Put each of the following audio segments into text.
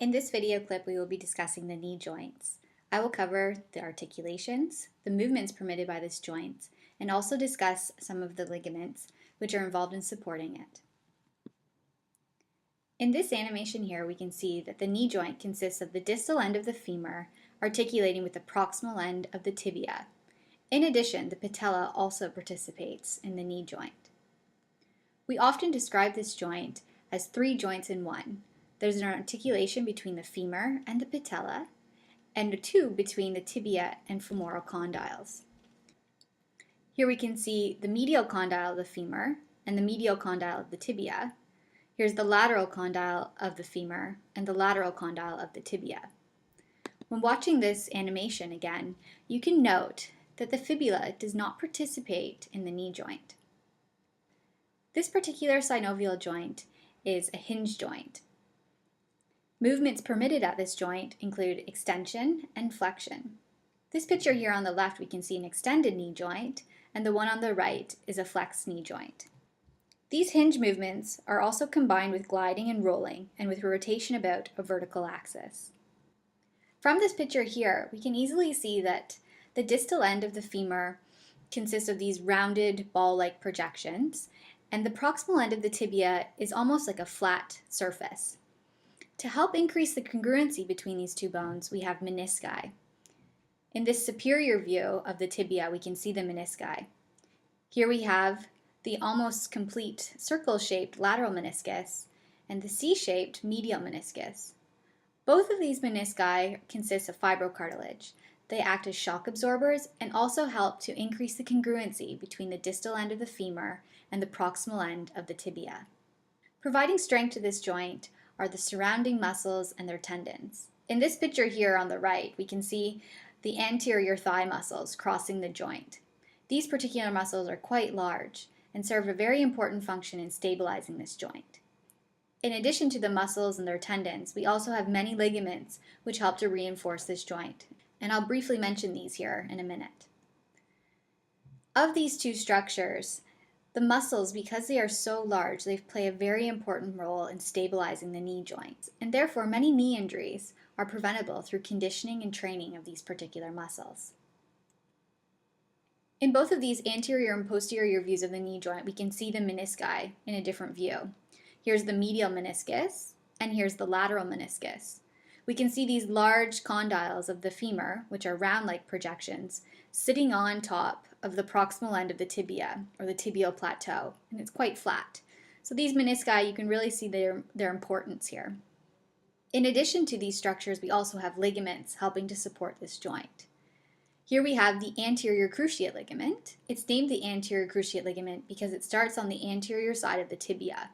In this video clip, we will be discussing the knee joints. I will cover the articulations, the movements permitted by this joint, and also discuss some of the ligaments which are involved in supporting it. In this animation here, we can see that the knee joint consists of the distal end of the femur articulating with the proximal end of the tibia. In addition, the patella also participates in the knee joint. We often describe this joint as three joints in one. There's an articulation between the femur and the patella, and a tube between the tibia and femoral condyles. Here we can see the medial condyle of the femur and the medial condyle of the tibia. Here's the lateral condyle of the femur and the lateral condyle of the tibia. When watching this animation again, you can note that the fibula does not participate in the knee joint. This particular synovial joint is a hinge joint. Movements permitted at this joint include extension and flexion. This picture here on the left, we can see an extended knee joint, and the one on the right is a flexed knee joint. These hinge movements are also combined with gliding and rolling, and with rotation about a vertical axis. From this picture here, we can easily see that the distal end of the femur consists of these rounded ball-like projections, and the proximal end of the tibia is almost like a flat surface. To help increase the congruency between these two bones, we have menisci. In this superior view of the tibia, we can see the menisci. Here we have the almost complete circle-shaped lateral meniscus and the C-shaped medial meniscus. Both of these menisci consist of fibrocartilage. They act as shock absorbers and also help to increase the congruency between the distal end of the femur and the proximal end of the tibia. Providing strength to this joint are the surrounding muscles and their tendons. In this picture here on the right, we can see the anterior thigh muscles crossing the joint. These particular muscles are quite large and serve a very important function in stabilizing this joint. In addition to the muscles and their tendons, we also have many ligaments which help to reinforce this joint, and I'll briefly mention these here in a minute. Of these two structures, the muscles, because they are so large, they play a very important role in stabilizing the knee joints, and therefore many knee injuries are preventable through conditioning and training of these particular muscles. In both of these anterior and posterior views of the knee joint, we can see the menisci in a different view. Here's the medial meniscus, and here's the lateral meniscus. We can see these large condyles of the femur, which are round-like projections, sitting on top of the proximal end of the tibia, or the tibial plateau, and it's quite flat. So these menisci, you can really see their importance here. In addition to these structures, we also have ligaments helping to support this joint. Here we have the anterior cruciate ligament. It's named the anterior cruciate ligament because it starts on the anterior side of the tibia.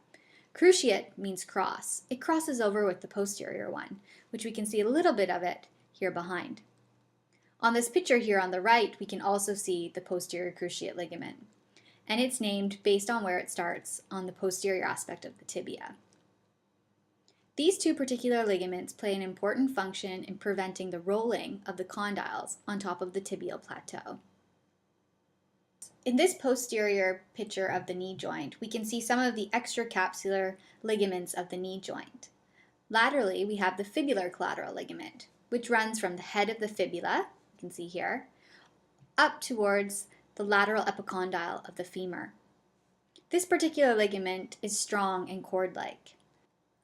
Cruciate means cross. It crosses over with the posterior one, which we can see a little bit of it here behind. On this picture here on the right, we can also see the posterior cruciate ligament, and it's named based on where it starts on the posterior aspect of the tibia. These two particular ligaments play an important function in preventing the rolling of the condyles on top of the tibial plateau. In this posterior picture of the knee joint, we can see some of the extracapsular ligaments of the knee joint. Laterally, we have the fibular collateral ligament, which runs from the head of the fibula, you can see here, up towards the lateral epicondyle of the femur. This particular ligament is strong and cord-like.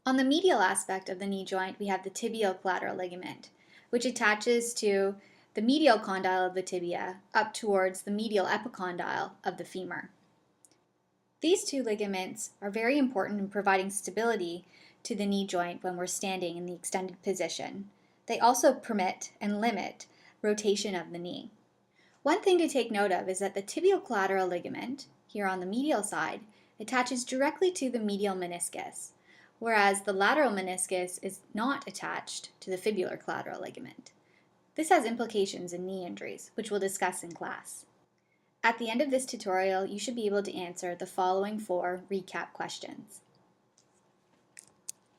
On the medial aspect of the knee joint, we have the tibial collateral ligament, which attaches to the medial condyle of the tibia up towards the medial epicondyle of the femur. These two ligaments are very important in providing stability to the knee joint when we're standing in the extended position. They also permit and limit rotation of the knee. One thing to take note of is that the tibial collateral ligament, here on the medial side, attaches directly to the medial meniscus, whereas the lateral meniscus is not attached to the fibular collateral ligament. This has implications in knee injuries, which we'll discuss in class. At the end of this tutorial, you should be able to answer the following 4 recap questions.